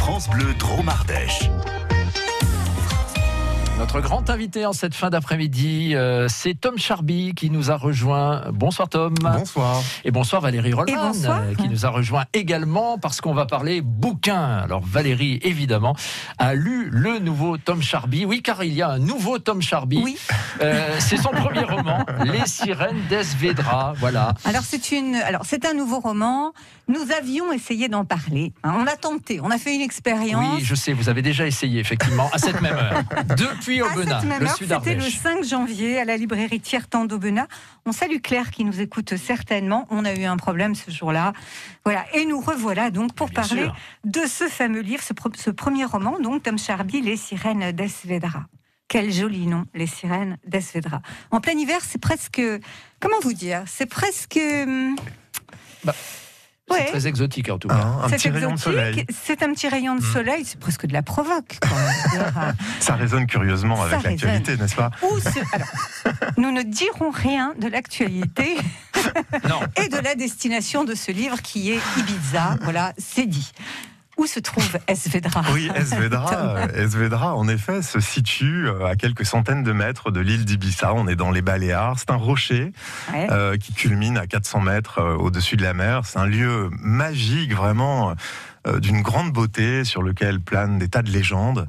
France Bleu Drôme-Ardèche. Notre grand invité en cette fin d'après-midi, c'est Tom Charby qui nous a rejoint. Bonsoir Tom. Bonsoir. Et bonsoir Valérie Rollman, qui nous a rejoint également parce qu'on va parler bouquin. Alors Valérie, évidemment, a lu le nouveau Tom Charby. Oui, car il y a un nouveau Tom Charby. Oui. C'est son premier roman, Les Sirènes d'Esvedra. Voilà. Alors c'est un nouveau roman. Nous avions essayé d'en parler. On l'a tenté. On a fait une expérience. Oui, je sais, vous avez déjà essayé, effectivement, à cette même heure. Depuis Aubenas, le sud C'était le d'Ardèche. 5 janvier à la librairie Tiertan d'Aubenas. On salue Claire qui nous écoute certainement. On a eu un problème ce jour-là. Voilà. Et nous revoilà donc pour Bien parler sûr. de ce fameux livre, ce premier roman, donc Tom Charby, Les Sirènes d'Esvedra. Quel joli nom, Les Sirènes d'Esvedra. En plein hiver, c'est presque... Comment vous dire ? C'est presque... C'est très exotique en tout cas. Un C'est petit rayon de soleil. C'est un petit rayon de soleil, c'est presque de la provoque. Quoi. Ça résonne curieusement Ça avec l'actualité, n'est-ce pas ? Alors, nous ne dirons rien de l'actualité Non. et de la destination de ce livre qui est Ibiza. Voilà, c'est dit. Où se trouve Esvedra ? Oui, Esvedra, en effet, se situe à quelques centaines de mètres de l'île d'Ibiza. On est dans les Baléares. C'est un rocher qui culmine à 400 mètres au-dessus de la mer. C'est un lieu magique, vraiment... d'une grande beauté sur lequel planent des tas de légendes.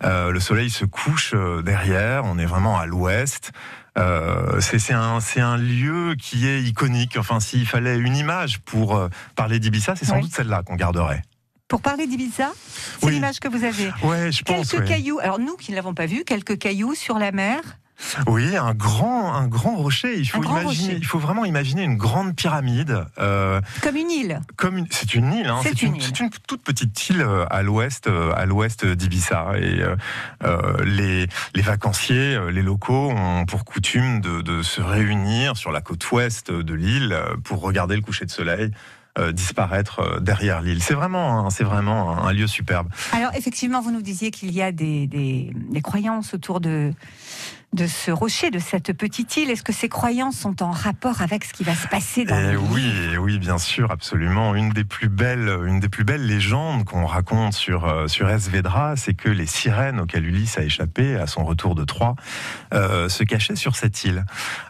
Le soleil se couche derrière, on est vraiment à l'ouest. C'est un lieu qui est iconique. Enfin, s'il fallait une image pour parler d'Ibiza, c'est sans doute celle-là qu'on garderait. Pour parler d'Ibiza, c'est Oui. l'image que vous avez. Ouais, je pense. Quelques cailloux, alors nous qui ne l'avons pas vu, quelques cailloux sur la mer. Oui, un grand rocher. Il faut vraiment imaginer une grande pyramide. Comme une île. C'est une île. Hein. C'est une toute petite île à l'ouest d'Ibiza. Et les vacanciers, les locaux ont pour coutume de se réunir sur la côte ouest de l'île pour regarder le coucher de soleil disparaître derrière l'île. C'est vraiment un lieu superbe. Alors effectivement, vous nous disiez qu'il y a des croyances autour de ce rocher, de cette petite île. Est-ce que ces croyances sont en rapport avec ce qui va se passer dans le livre ? Oui, bien sûr, absolument. Une des plus belles légendes qu'on raconte sur Esvedra, c'est que les sirènes auxquelles Ulysse a échappé à son retour de Troie se cachaient sur cette île.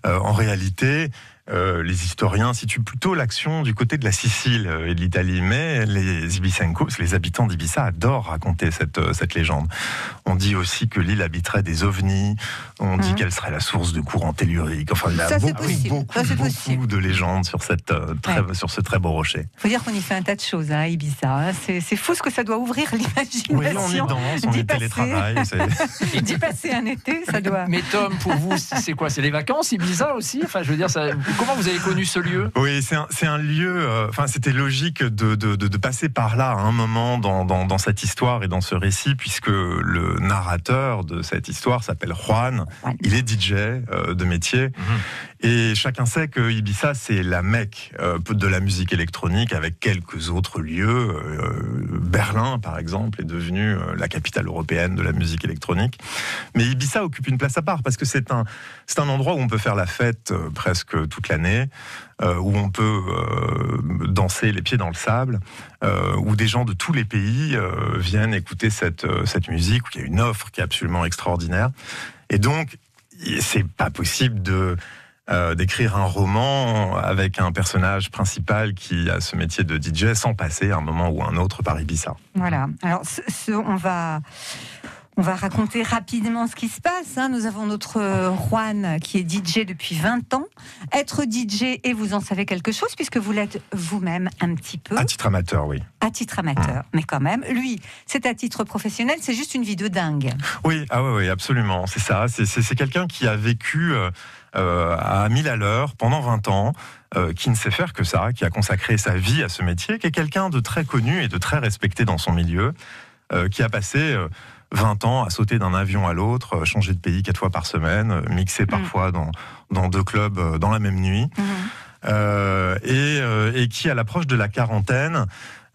En réalité, les historiens situent plutôt l'action du côté de la Sicile et de l'Italie, mais les Ibisenkos, les habitants d'Ibiza, adorent raconter cette légende. On dit aussi que l'île habiterait des ovnis, on dit qu'elle serait la source de courants telluriques. Enfin, il y a beaucoup de légendes sur ce très beau rocher. Il faut dire qu'on y fait un tas de choses à Ibiza. Hein. C'est fou ce que ça doit ouvrir l'imagination. Oui, on y danse, on y télétravaille. Et d'y passer un été, ça doit... Mais Tom, pour vous, c'est quoi ? C'est les vacances, Ibiza aussi ? Enfin, je veux dire, comment vous avez connu ce lieu ? Oui, c'est un lieu... c'était logique de passer par là à un moment dans cette histoire et dans ce récit, puisque le narrateur de cette histoire s'appelle Juan. Il est DJ de métier. Et chacun sait que Ibiza, c'est la Mecque de la musique électronique, avec quelques autres lieux. Berlin, par exemple, est devenue la capitale européenne de la musique électronique. Mais Ibiza occupe une place à part, parce que c'est un endroit où on peut faire la fête presque toute l'année, où on peut danser les pieds dans le sable, où des gens de tous les pays viennent écouter cette musique, où il y a une offre qui est absolument extraordinaire. Et donc, c'est pas possible d'écrire un roman avec un personnage principal qui a ce métier de DJ sans passer à un moment ou un autre par Ibiza. Voilà. Alors, on va raconter rapidement ce qui se passe. Hein. Nous avons notre Juan qui est DJ depuis 20 ans. Être DJ, et vous en savez quelque chose, puisque vous l'êtes vous-même un petit peu. À titre amateur, oui. À titre amateur, mais quand même. Lui, c'est à titre professionnel, c'est juste une vie de dingue. Oui, absolument, c'est ça. C'est quelqu'un qui a vécu à 1000 à l'heure pendant 20 ans, qui ne sait faire que ça, qui a consacré sa vie à ce métier, qui est quelqu'un de très connu et de très respecté dans son milieu, qui a passé 20 ans à sauter d'un avion à l'autre, changer de pays 4 fois par semaine, mixer parfois dans 2 clubs dans la même nuit, et qui, à l'approche de la quarantaine,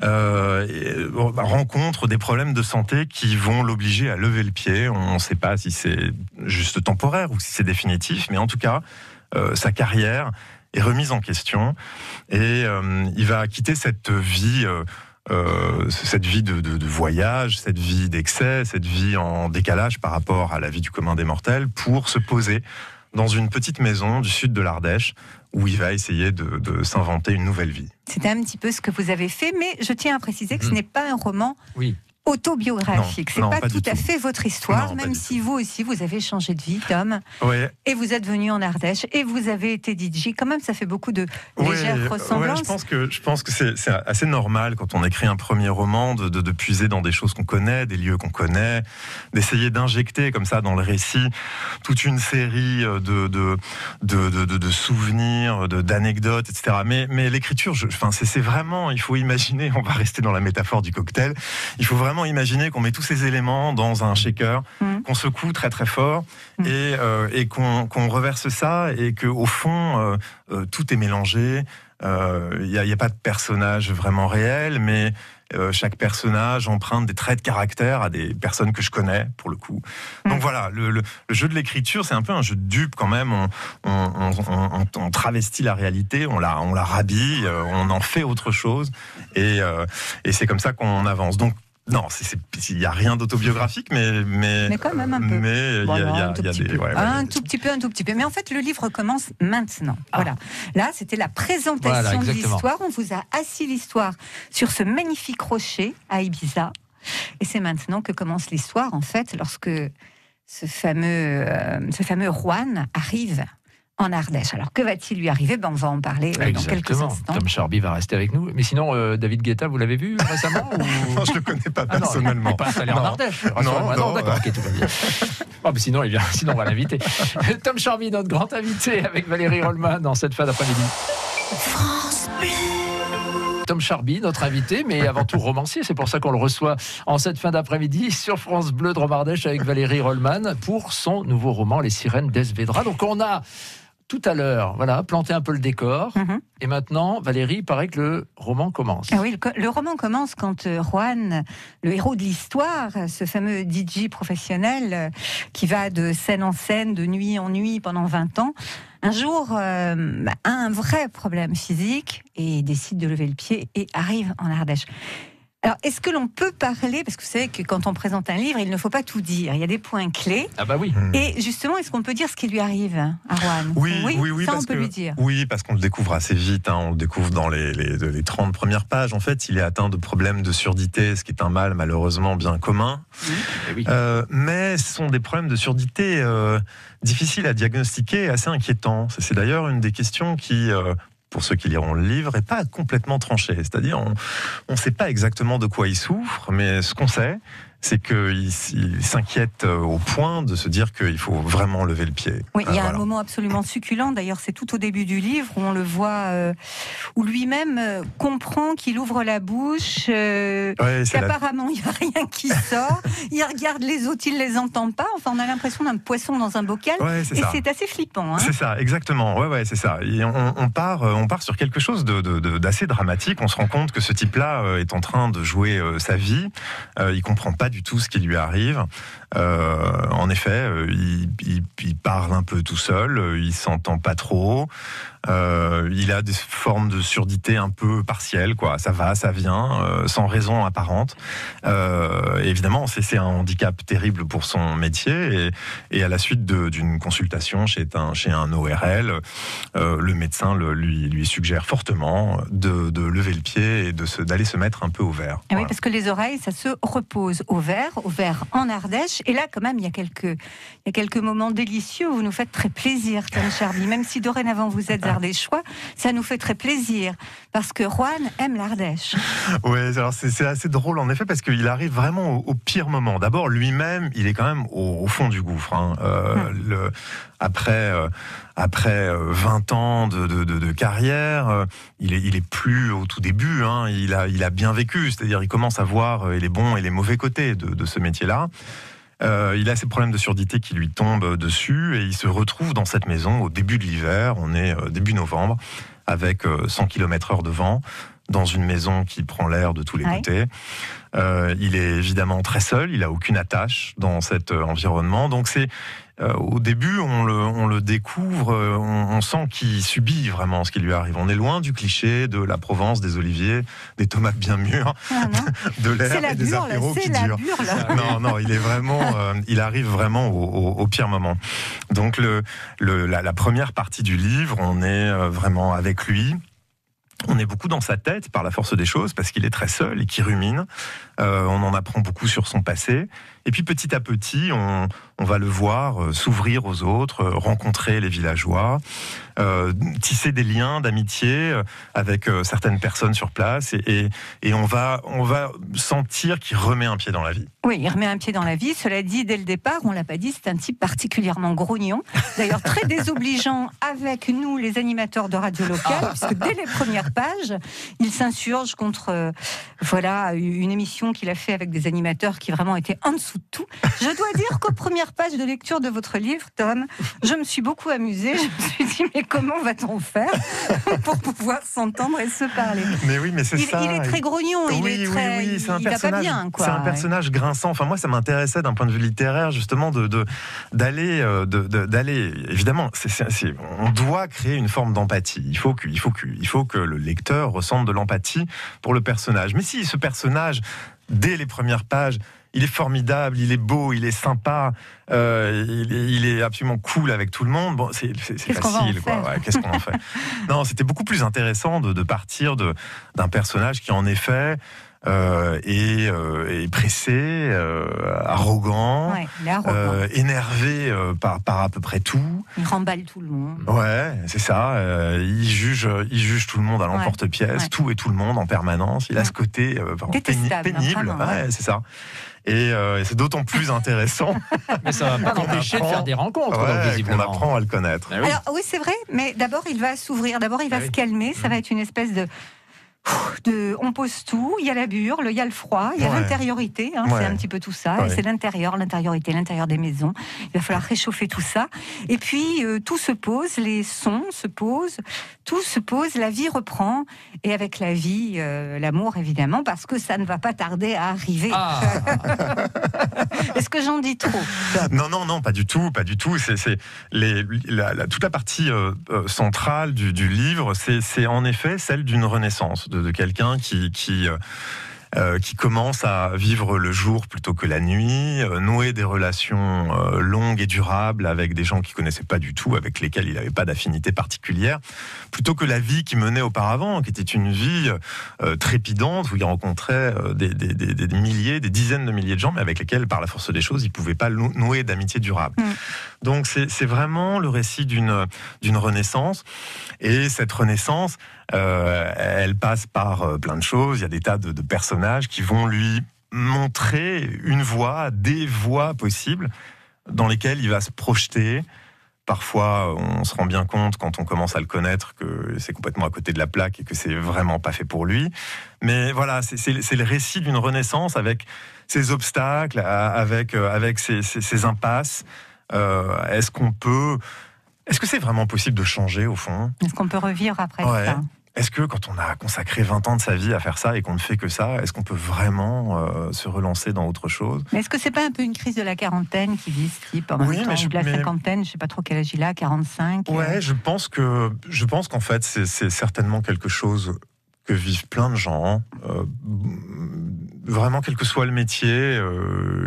rencontre des problèmes de santé qui vont l'obliger à lever le pied. On ne sait pas si c'est juste temporaire ou si c'est définitif, mais en tout cas, sa carrière est remise en question et il va quitter cette vie cette vie de voyage, cette vie d'excès, cette vie en décalage par rapport à la vie du commun des mortels, pour se poser dans une petite maison du sud de l'Ardèche, où il va essayer de s'inventer une nouvelle vie. C'est un petit peu ce que vous avez fait, mais je tiens à préciser que ce n'est pas un roman autobiographique. C'est pas tout à fait votre histoire, même si vous aussi, vous avez changé de vie, Tom. Ouais. Et vous êtes venu en Ardèche, et vous avez été DJ. Quand même, ça fait beaucoup de légères ressemblances. Je pense que c'est assez normal, quand on écrit un premier roman, de puiser dans des choses qu'on connaît, des lieux qu'on connaît, d'essayer d'injecter comme ça dans le récit toute une série de souvenirs, d'anecdotes, etc. Mais l'écriture, c'est vraiment, il faut imaginer, on va rester dans la métaphore du cocktail, il faut vraiment imaginer qu'on met tous ces éléments dans un shaker, qu'on secoue très très fort et qu'on reverse ça, et qu'au fond tout est mélangé. Il n'y a pas de personnage vraiment réel, mais chaque personnage emprunte des traits de caractère à des personnes que je connais, pour le coup. Donc voilà, le jeu de l'écriture, c'est un peu un jeu de dupe quand même. On travestit la réalité, on la rhabille, on en fait autre chose, et c'est comme ça qu'on avance. Donc non, il n'y a rien d'autobiographique, mais quand même un peu. Mais il y a des... un tout petit peu. Mais en fait, le livre commence maintenant. Voilà. Là, c'était la présentation de l'histoire. On vous a assis l'histoire sur ce magnifique rocher à Ibiza. Et c'est maintenant que commence l'histoire, en fait, lorsque ce fameux Juan arrive en Ardèche. Alors, que va-t-il lui arriver ? On va en parler dans quelques instants. Tom Charby va rester avec nous. Mais sinon, David Guetta, vous l'avez vu récemment ou... Non, je ne le connais pas personnellement. Il n'est pas installé en Ardèche. Non, d'accord, ok, tout va bien. Mais sinon, on va l'inviter. Tom Charby, notre grand invité, avec Valérie Rollman, dans cette fin d'après-midi. France Bleu. Tom Charby, notre invité, mais avant tout romancier. C'est pour ça qu'on le reçoit en cette fin d'après-midi sur France Bleu de Romardèche avec Valérie Rollman pour son nouveau roman Les Sirènes d'Esvedra. Donc on a tout à l'heure, planté un peu le décor. Et maintenant, Valérie, il paraît que le roman commence. Ah oui, le roman commence quand Juan, le héros de l'histoire, ce fameux DJ professionnel qui va de scène en scène, de nuit en nuit pendant 20 ans, un jour a un vrai problème physique et décide de lever le pied et arrive en Ardèche. Alors, est-ce que l'on peut parler, parce que vous savez que quand on présente un livre, il ne faut pas tout dire, il y a des points clés. Ah bah oui. Et justement, est-ce qu'on peut dire ce qui lui arrive à Juan ? Oui, ça on peut lui dire. Oui, parce qu'on le découvre assez vite, on le découvre dans les 30 premières pages. En fait, il est atteint de problèmes de surdité, ce qui est un mal malheureusement bien commun. Mais ce sont des problèmes de surdité difficiles à diagnostiquer et assez inquiétants. C'est d'ailleurs une des questions qui... pour ceux qui liront le livre, n'est pas complètement tranché. C'est-à-dire, on ne sait pas exactement de quoi il souffre, mais ce qu'on sait, c'est qu'il s'inquiète au point de se dire qu'il faut vraiment lever le pied. Oui, il y a un moment absolument succulent, d'ailleurs c'est tout au début du livre, où on le voit, où lui-même comprend qu'il ouvre la bouche, qu'apparemment il n'y a rien qui sort, il regarde les autres, il ne les entend pas, enfin on a l'impression d'un poisson dans un bocal, c'est assez flippant. C'est ça, exactement, c'est ça. Et on part sur quelque chose d'assez dramatique, on se rend compte que ce type-là est en train de jouer sa vie, il ne comprend pas du tout ce qui lui arrive. En effet, il parle un peu tout seul, il s'entend pas trop. Il a des formes de surdité un peu partielles, quoi. Ça va, ça vient, sans raison apparente. Évidemment, c'est un handicap terrible pour son métier. Et à la suite d'une consultation chez un ORL, le médecin lui suggère fortement de lever le pied et d'aller se mettre un peu au vert. Ah oui, parce que les oreilles, ça se repose au vert en Ardèche. Et là, quand même, il y a quelques moments délicieux où vous nous faites très plaisir, Tom Charby. Même si dorénavant vous êtes ardéchois, ça nous fait très plaisir. Parce que Juan aime l'Ardèche. Oui, alors c'est assez drôle en effet, parce qu'il arrive vraiment au pire moment. D'abord, lui-même, il est quand même au fond du gouffre. Après 20 ans de carrière, il est plus au tout début. Il a bien vécu, c'est-à-dire il commence à voir les bons et les mauvais côtés de ce métier-là. Il a ces problèmes de surdité qui lui tombent dessus et il se retrouve dans cette maison au début de l'hiver. On est début novembre avec 100 km/h de vent dans une maison qui prend l'air de tous les côtés. Il est évidemment très seul, il n'a aucune attache dans cet environnement. Donc au début, on le découvre, on sent qu'il subit vraiment ce qui lui arrive. On est loin du cliché de la Provence, des oliviers, des tomates bien mûres, de l'air et des apéros qui durent. Non, il est vraiment, il arrive vraiment au pire moment. Donc la première partie du livre, on est vraiment avec lui. On est beaucoup dans sa tête par la force des choses parce qu'il est très seul et qu'il rumine. On en apprend beaucoup sur son passé. Et puis petit à petit, on va le voir s'ouvrir aux autres, rencontrer les villageois, tisser des liens d'amitié avec certaines personnes sur place. Et on va sentir qu'il remet un pied dans la vie. Oui, il remet un pied dans la vie. Cela dit, dès le départ, on ne l'a pas dit, c'est un type particulièrement grognon. D'ailleurs, très désobligeant avec nous, les animateurs de radio locale, puisque dès les premières pages, il s'insurge contre une émission qu'il a fait avec des animateurs qui vraiment étaient en dessous de tout. Je dois dire qu'aux premières pages de lecture de votre livre, Tom, je me suis beaucoup amusée. Je me suis dit, mais comment va-t-on faire pour pouvoir s'entendre et se parler ? Mais oui, mais c'est ça. Il est très grognon, il va pas bien, quoi. C'est un personnage grinçant. Enfin, moi, ça m'intéressait d'un point de vue littéraire, justement, d'aller. Évidemment, on doit créer une forme d'empathie. Il faut que le lecteur ressente de l'empathie pour le personnage. Mais si ce personnage, dès les premières pages, il est formidable, il est beau, il est sympa, il est absolument cool avec tout le monde. Bon, c'est facile, quoi. Ouais, qu'est-ce qu'on en fait ? Non, c'était beaucoup plus intéressant de partir d'un personnage qui, en effet, est pressé, arrogant, énervé par à peu près tout. Il remballe tout le monde. Ouais, c'est ça. Il juge tout le monde à l'emporte-pièce, tout et tout le monde en permanence. Il a ce côté pénible. Ouais, c'est ça. Et c'est d'autant plus intéressant. Mais ça va pas l'empêcher de faire des rencontres. On apprend à le connaître. Alors oui, c'est vrai, mais d'abord il va s'ouvrir, d'abord il va se calmer, ça va être une espèce de on pose tout, il y a la burle, il y a le froid, il y a l'intériorité, c'est un petit peu tout ça, et c'est l'intériorité, l'intérieur des maisons, il va falloir réchauffer tout ça, et puis tout se pose, les sons se posent, tout se pose, la vie reprend, et avec la vie, l'amour évidemment, parce que ça ne va pas tarder à arriver. Est-ce que j'en dis trop ? Non, pas du tout. C'est toute la partie centrale du livre, c'est en effet celle d'une renaissance, de quelqu'un qui commence à vivre le jour plutôt que la nuit, nouer des relations longues et durables avec des gens qu'il connaissait pas du tout, avec lesquels il n'avait pas d'affinité particulière, plutôt que la vie qu'il menait auparavant, qui était une vie trépidante, où il rencontrait des milliers, des dizaines de milliers de gens, mais avec lesquels, par la force des choses, il pouvait pas nouer d'amitié durable. Donc c'est vraiment le récit d'une renaissance, et cette renaissance, elle passe par plein de choses. Il y a des tas de personnages qui vont lui montrer des voies possibles dans lesquelles il va se projeter. Parfois, on se rend bien compte quand on commence à le connaître que c'est complètement à côté de la plaque et que c'est vraiment pas fait pour lui. Mais voilà, c'est le récit d'une renaissance avec ses obstacles, avec ses impasses. Est-ce que c'est vraiment possible de changer, au fond ? Est-ce qu'on peut revivre après ça ? Est-ce que quand on a consacré 20 ans de sa vie à faire ça et qu'on ne fait que ça, est-ce qu'on peut vraiment se relancer dans autre chose ? Mais est-ce que c'est pas un peu une crise de la quarantaine qui vit ce type en même temps, ou de la cinquantaine, je sais pas trop quel âge il a, 45 ? Ouais, je pense qu'en fait c'est certainement quelque chose que vivent plein de gens, vraiment quel que soit le métier,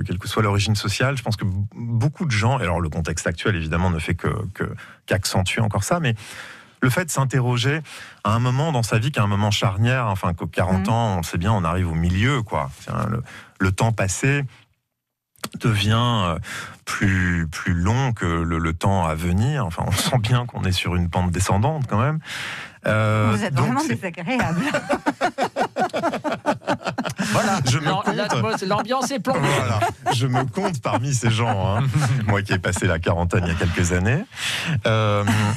quelle que soit l'origine sociale. Je pense que beaucoup de gens, et alors le contexte actuel évidemment ne fait qu'accentuer encore ça, mais le fait de s'interroger à un moment dans sa vie qui est un moment charnière, enfin qu'aux 40 ans, on le sait bien, on arrive au milieu, quoi. Le temps passé devient plus long que le temps à venir. Enfin, on sent bien qu'on est sur une pente descendante quand même. Vous êtes vraiment désagréable. Voilà, l'ambiance est plombée. Voilà, je me compte parmi ces gens, moi qui ai passé la quarantaine il y a quelques années.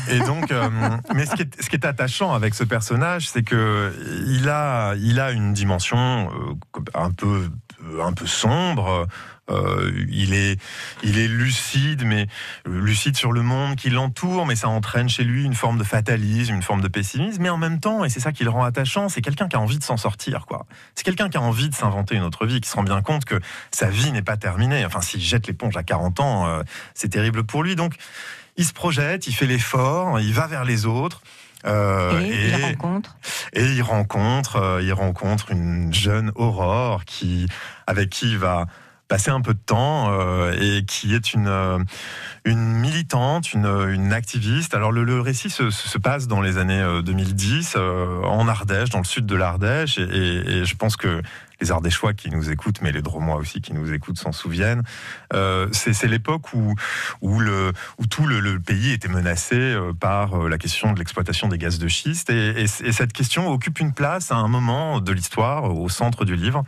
Et donc, mais ce qui est attachant avec ce personnage, c'est que il a une dimension un peu un peu sombre. Il est lucide, mais lucide sur le monde qui l'entoure, mais ça entraîne chez lui une forme de fatalisme, une forme de pessimisme, mais en même temps, et c'est ça qui le rend attachant, c'est quelqu'un qui a envie de s'en sortir, quoi. C'est quelqu'un qui a envie de s'inventer une autre vie, qui se rend bien compte que sa vie n'est pas terminée. Enfin, s'il jette l'éponge à 40 ans, c'est terrible pour lui. Donc, il se projette, il fait l'effort, il va vers les autres. Il rencontre une jeune Aurore avec qui il va passer un peu de temps et qui est une militante, une activiste. Alors le récit se passe dans les années 2010 en Ardèche, dans le sud de l'Ardèche, et je pense que les Ardéchois qui nous écoutent, mais les Drômois aussi qui nous écoutent s'en souviennent. C'est l'époque où tout le pays était menacé par la question de l'exploitation des gaz de schiste, et cette question occupe une place à un moment de l'histoire au centre du livre,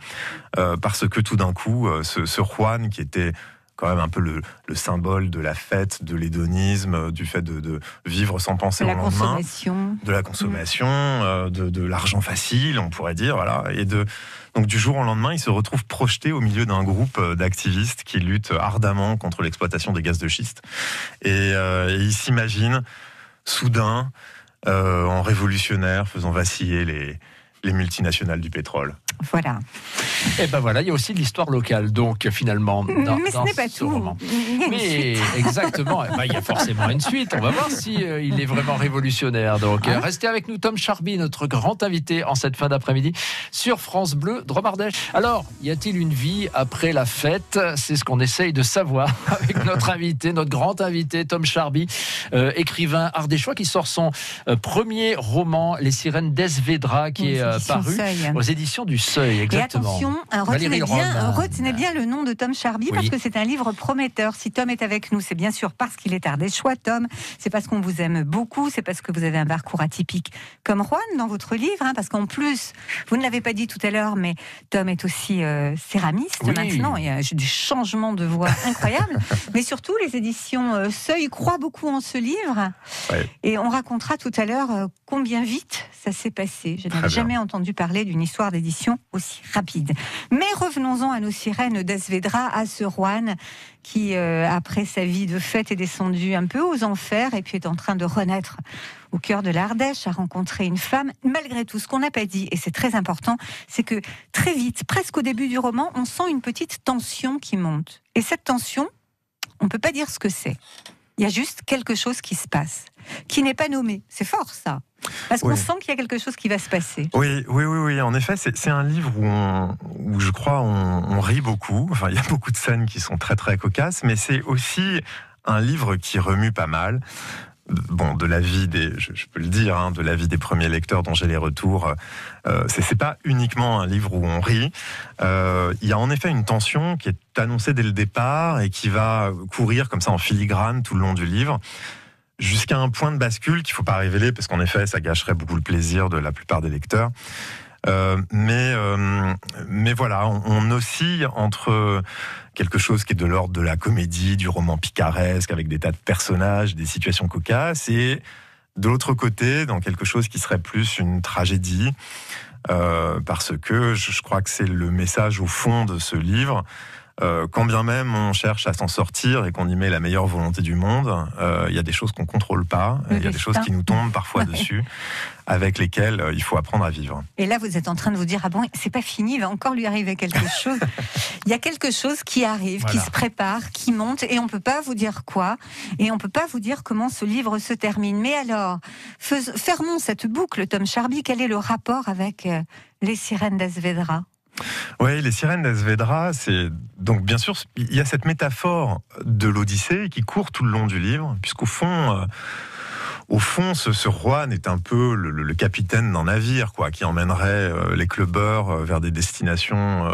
parce que tout d'un coup, ce Juan qui était quand même un peu le symbole de la fête, de l'hédonisme, du fait de vivre sans penser au lendemain, de la consommation, de l'argent facile, on pourrait dire, voilà, donc du jour au lendemain, il se retrouve projeté au milieu d'un groupe d'activistes qui luttent ardemment contre l'exploitation des gaz de schiste, et il s'imagine soudain en révolutionnaire faisant vaciller les multinationales du pétrole. Voilà. Et ben voilà, il y a aussi de l'histoire locale, donc finalement. Mais ce n'est pas tout. Roman. Il y a une suite. Exactement. Il y a forcément une suite. On va voir si il est vraiment révolutionnaire. Donc, restez avec nous, Tom Charby, notre grand invité en cette fin d'après-midi sur France Bleu Drôme Ardèche. Alors, y a-t-il une vie après la fête? C'est ce qu'on essaye de savoir avec notre invité, notre grand invité, Tom Charby, écrivain ardéchois qui sort son premier roman, Les Sirènes d'Esvedra, qui est paru aux éditions du Seuil. Exactement. Et attention, retenez bien le nom de Tom Charby, parce que c'est un livre prometteur. Si Tom est avec nous, c'est bien sûr parce qu'il est ardéchois, Tom. C'est parce qu'on vous aime beaucoup, c'est parce que vous avez un parcours atypique comme Juan dans votre livre, parce qu'en plus, vous ne l'avez pas dit tout à l'heure, mais Tom est aussi céramiste maintenant. Il y a du changement de voix incroyable. Mais surtout, les éditions Seuil croient beaucoup en ce livre. Ouais. Et on racontera tout à l'heure combien vite ça s'est passé. Je n'avais jamais entendu parler d'une histoire d'édition aussi rapide. Mais revenons-en à nos sirènes d'Esvedra, à ce Juan qui, après sa vie de fête, est descendu un peu aux enfers et puis est en train de renaître au cœur de l'Ardèche, a rencontré une femme. Malgré tout, ce qu'on n'a pas dit, et c'est très important, c'est que très vite, presque au début du roman, on sent une petite tension qui monte. Et cette tension, on ne peut pas dire ce que c'est. Il y a juste quelque chose qui se passe, qui n'est pas nommé. C'est fort, ça. Parce qu'on sent qu'il y a quelque chose qui va se passer. Oui. En effet, c'est un livre où je crois on rit beaucoup. Enfin, il y a beaucoup de scènes qui sont très très cocasses, mais c'est aussi un livre qui remue pas mal. Bon, de la vie je peux le dire, de la vie des premiers lecteurs dont j'ai les retours. C'est pas uniquement un livre où on rit. Il y a en effet une tension qui est annoncée dès le départ et qui va courir comme ça en filigrane tout le long du livre, jusqu'à un point de bascule qu'il ne faut pas révéler, parce qu'en effet, ça gâcherait beaucoup le plaisir de la plupart des lecteurs. Mais voilà, on oscille entre quelque chose qui est de l'ordre de la comédie, du roman picaresque, avec des tas de personnages, des situations cocasses, et de l'autre côté, dans quelque chose qui serait plus une tragédie, parce que je crois que c'est le message au fond de ce livre. Quand bien même on cherche à s'en sortir et qu'on y met la meilleure volonté du monde, il y a des choses qu'on contrôle pas, il y a des choses qui nous tombent parfois dessus, avec lesquelles il faut apprendre à vivre. Et là, vous êtes en train de vous dire, c'est pas fini, il va encore lui arriver quelque chose. Il y a quelque chose qui arrive, qui se prépare, qui monte, et on peut pas vous dire quoi, et on peut pas vous dire comment ce livre se termine. Mais alors, fermons cette boucle, Tom Charby. Quel est le rapport avec Les Sirènes d'Esvedra ? Oui, Les Sirènes d'Esvedra, c'est donc bien sûr il y a cette métaphore de l'Odyssée qui court tout le long du livre, puisqu'au fond, ce Juan est un peu le capitaine d'un navire, qui emmènerait les clubbers vers des destinations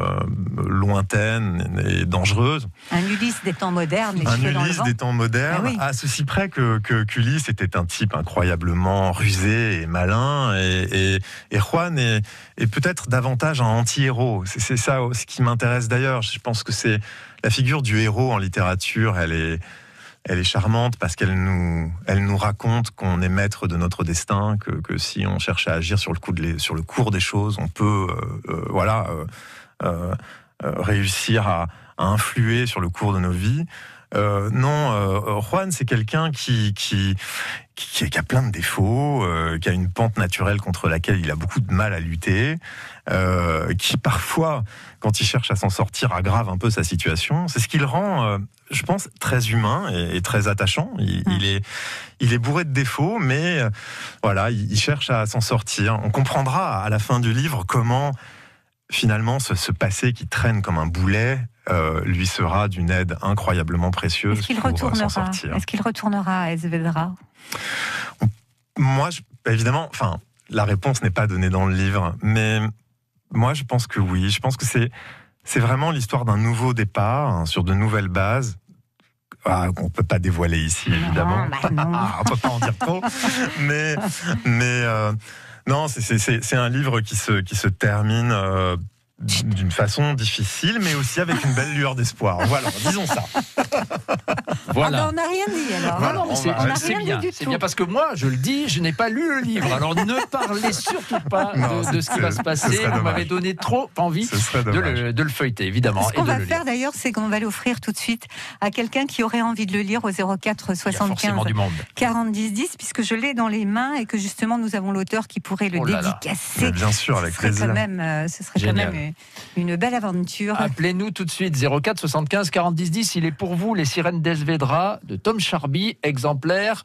lointaines et dangereuses. Un Ulysse des temps modernes, les cheveux dans le vent. Des temps modernes, à ceci près qu'Ulysse était un type incroyablement rusé et malin, et Juan est peut-être davantage un anti-héros. C'est ça ce qui m'intéresse d'ailleurs. Je pense que c'est la figure du héros en littérature, elle est charmante parce qu'elle nous raconte qu'on est maître de notre destin, que si on cherche à agir sur le cours des choses, on peut réussir à influer sur le cours de nos vies. Juan, c'est quelqu'un qui a plein de défauts, qui a une pente naturelle contre laquelle il a beaucoup de mal à lutter, qui parfois, quand il cherche à s'en sortir, aggrave un peu sa situation. C'est ce qui le rend, je pense, très humain et très attachant. Il est bourré de défauts, mais voilà, il cherche à s'en sortir. On comprendra à la fin du livre comment, finalement, ce passé qui traîne comme un boulet lui sera d'une aide incroyablement précieuse pour s'en sortir. Est-ce qu'il retournera à Esvedra ? Moi, évidemment, la réponse n'est pas donnée dans le livre, mais moi, je pense que oui. Je pense que c'est vraiment l'histoire d'un nouveau départ, sur de nouvelles bases. On ne peut pas dévoiler ici, évidemment. Non. On ne peut pas en dire trop. Mais non, c'est un livre qui se termine d'une façon difficile, mais aussi avec une belle lueur d'espoir. Voilà, disons ça. Voilà. On n'a rien dit alors. Voilà, on n'a rien bien, dit du c'est tout. bien parce que moi, je le dis, je n'ai pas lu le livre. Alors ne parlez surtout pas de ce qui va se passer. Vous m'avez donné trop envie de le feuilleter, évidemment. Ce qu'on va faire d'ailleurs, c'est qu'on va l'offrir tout de suite à quelqu'un qui aurait envie de le lire au 04 75 40 10 10, puisque je l'ai dans les mains et que justement nous avons l'auteur qui pourrait le dédicacer. Mais bien sûr, avec plaisir. Ce serait quand même une belle aventure. Appelez-nous tout de suite 04 75 40 10 10. Il est pour vous Les Sirènes d'Esvedra de Tom Charby, exemplaire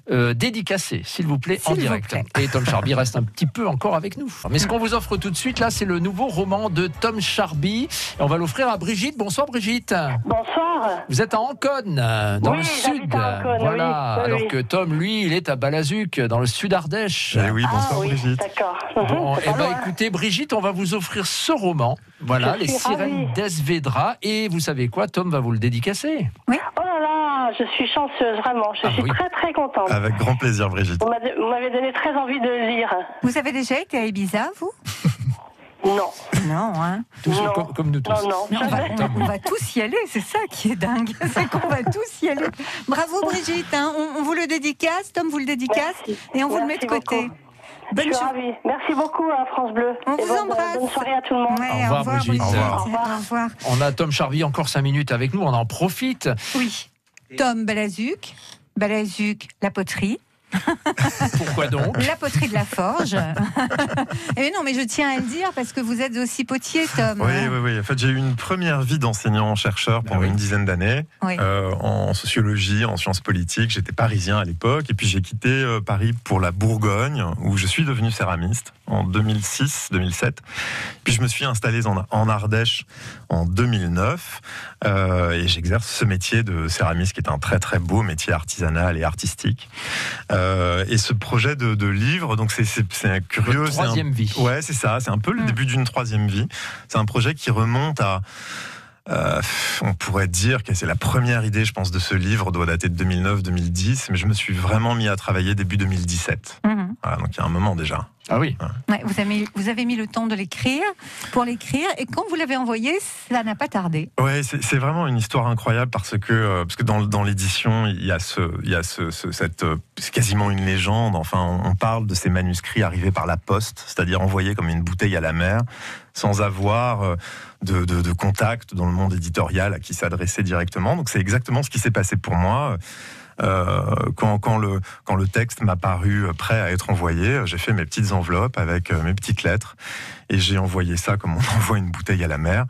dédicacé, s'il vous plaît, en direct. Et Tom Charby reste un petit peu encore avec nous. Mais ce qu'on vous offre tout de suite là, c'est le nouveau roman de Tom Charby. Et on va l'offrir à Brigitte. Bonsoir Brigitte. Bonsoir. Vous êtes à Ancône, dans le sud. Voilà. Oui. Alors que Tom, lui, il est à Balazuc, dans le sud Ardèche. Oui, bonsoir Brigitte. D'accord. Bon, écoutez Brigitte, on va vous offrir ce roman. Voilà, Les Sirènes d'Esvedra. Et vous savez quoi, Tom va vous le dédicacer. Oui. Oh là là, je suis chanceuse, vraiment. Je suis très très contente. Avec grand plaisir, Brigitte. Vous m'avez donné très envie de le lire. Vous avez déjà été à Ibiza, vous ? Non. Non, hein. Comme nous tous. Non. On va tous y aller, c'est ça qui est dingue. C'est qu'on va tous y aller. Bravo Brigitte, hein. On vous le dédicace, Tom vous le dédicace, et on vous le met de côté. Je suis ravie. Merci beaucoup à France Bleu. On vous embrasse. Bonne soirée à tout le monde. Ouais, au revoir Brigitte. Au revoir. On a Tom Charby encore 5 minutes avec nous, on en profite. Oui. Tom Balazuc, la poterie. Pourquoi donc ? La poterie de la Forge. Et non, mais je tiens à le dire parce que vous êtes aussi potier, Tom. Oui. En fait, j'ai eu une première vie d'enseignant-chercheur pendant une dizaine d'années, en sociologie, en sciences politiques. J'étais parisien à l'époque, et puis j'ai quitté Paris pour la Bourgogne, où je suis devenu céramiste en 2006-2007. Puis je me suis installé en Ardèche en 2009, et j'exerce ce métier de céramiste, qui est un très très beau métier artisanal et artistique. Et ce projet de livre, donc c'est curieux. Votre troisième vie. Ouais, c'est ça. C'est un peu le début d'une troisième vie. C'est un projet qui remonte à. On pourrait dire que c'est la première idée, je pense, de ce livre, doit dater de 2009-2010, mais je me suis vraiment mis à travailler début 2017. Voilà, donc il y a un moment déjà. Ah oui. Ouais, vous avez mis le temps de l'écrire, et quand vous l'avez envoyé, ça n'a pas tardé. Ouais, c'est vraiment une histoire incroyable parce que dans l'édition, il y a c'est quasiment une légende. Enfin, on parle de ces manuscrits arrivés par la poste, c'est-à-dire envoyés comme une bouteille à la mer, sans avoir de contact dans le monde éditorial à qui s'adresser directement. Donc c'est exactement ce qui s'est passé pour moi. Quand le texte m'a paru prêt à être envoyé, j'ai fait mes petites enveloppes avec mes petites lettres et j'ai envoyé ça comme on envoie une bouteille à la mer.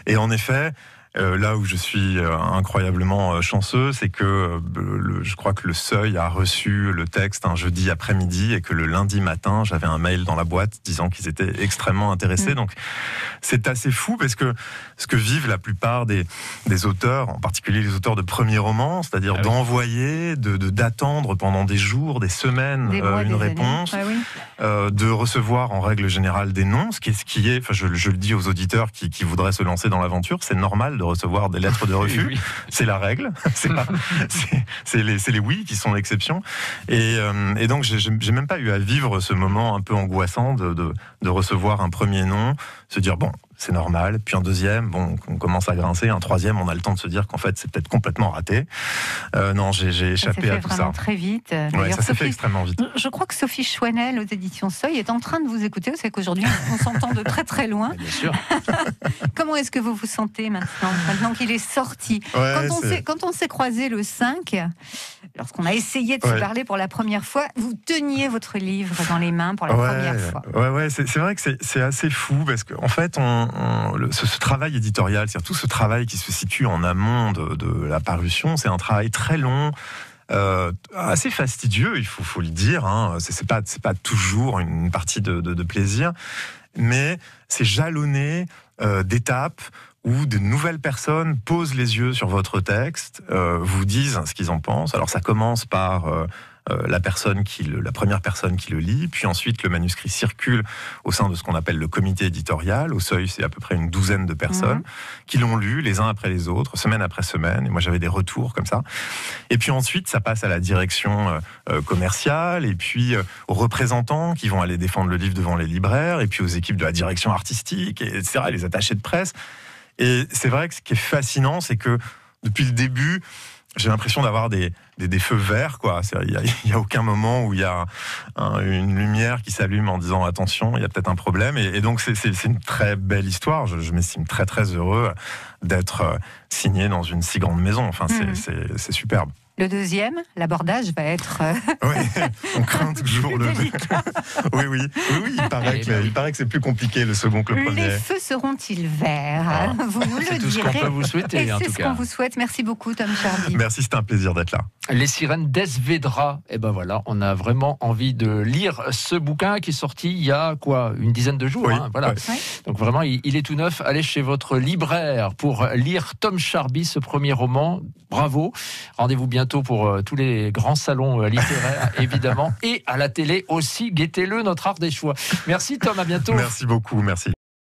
Et en effet, là où je suis incroyablement chanceux, c'est que je crois que le Seuil a reçu le texte un jeudi après-midi et que le lundi matin, j'avais un mail dans la boîte disant qu'ils étaient extrêmement intéressés. Donc c'est assez fou parce que ce que vivent la plupart des auteurs, en particulier les auteurs de premiers romans, c'est-à-dire d'envoyer, d'attendre pendant des jours, des semaines une réponse, de recevoir en règle générale des noms, ce qui est, enfin, je le dis aux auditeurs qui voudraient se lancer dans l'aventure, c'est normal de recevoir des lettres de refus. C'est la règle. C'est les oui qui sont l'exception. Et donc, j'ai même pas eu à vivre ce moment un peu angoissant de recevoir un premier nom, se dire, bon, c'est normal. Puis un deuxième, bon, on commence à grincer. Un troisième, on a le temps de se dire qu'en fait, c'est peut-être complètement raté. Non, j'ai échappé à tout ça. Ça s'est fait vraiment très vite. Ouais, ça s'est fait extrêmement vite. Je crois que Sophie Chouinel, aux éditions Seuil, est en train de vous écouter. Vous savez qu'aujourd'hui, on s'entend de très très loin. Bien sûr. Comment est-ce que vous vous sentez maintenant qu'il est sorti? Quand on s'est croisés le 5, lorsqu'on a essayé de se parler pour la première fois, vous teniez votre livre dans les mains pour la première fois. Ouais, c'est vrai que c'est assez fou parce qu'en fait, ce travail éditorial, c'est-à-dire tout ce travail qui se situe en amont de la parution, c'est un travail très long. Assez fastidieux, il faut le dire. Hein. C'est pas toujours une partie de plaisir, mais c'est jalonné d'étapes où de nouvelles personnes posent les yeux sur votre texte, vous disent ce qu'ils en pensent. Alors ça commence par la première personne qui le lit, puis ensuite le manuscrit circule au sein de ce qu'on appelle le comité éditorial. Au Seuil, c'est à peu près une douzaine de personnes qui l'ont lu les uns après les autres, semaine après semaine, et moi j'avais des retours comme ça. Et puis ensuite, ça passe à la direction commerciale, et puis aux représentants qui vont aller défendre le livre devant les libraires, et puis aux équipes de la direction artistique, etc., les attachés de presse. Et c'est vrai que ce qui est fascinant, c'est que depuis le début, j'ai l'impression d'avoir des feux verts, quoi. Il y a aucun moment où il y a une lumière qui s'allume en disant attention, il y a peut-être un problème. Et donc c'est une très belle histoire. Je m'estime très très heureux d'être signé dans une si grande maison. Enfin, c'est superbe. Le deuxième, l'abordage va être... Oui, on craint toujours le... Oui, il paraît que c'est plus compliqué le second que le premier. Les feux seront-ils verts? Vous nous le direz. C'est tout ce qu'on peut vous souhaiter, en tout cas. C'est ce qu'on vous souhaite. Merci beaucoup, Tom Charby. Merci, c'était un plaisir d'être là. Les sirènes d'Esvedra. Et ben voilà, on a vraiment envie de lire ce bouquin qui est sorti il y a une dizaine de jours. Oui, voilà. ouais. Donc vraiment, il est tout neuf. Allez chez votre libraire pour lire Tom Charby, ce premier roman. Bravo. Rendez-vous bientôt pour tous les grands salons littéraires, évidemment. Et à la télé aussi. Guettez-le, notre Ardéchois. Merci Tom, à bientôt. Merci beaucoup, merci.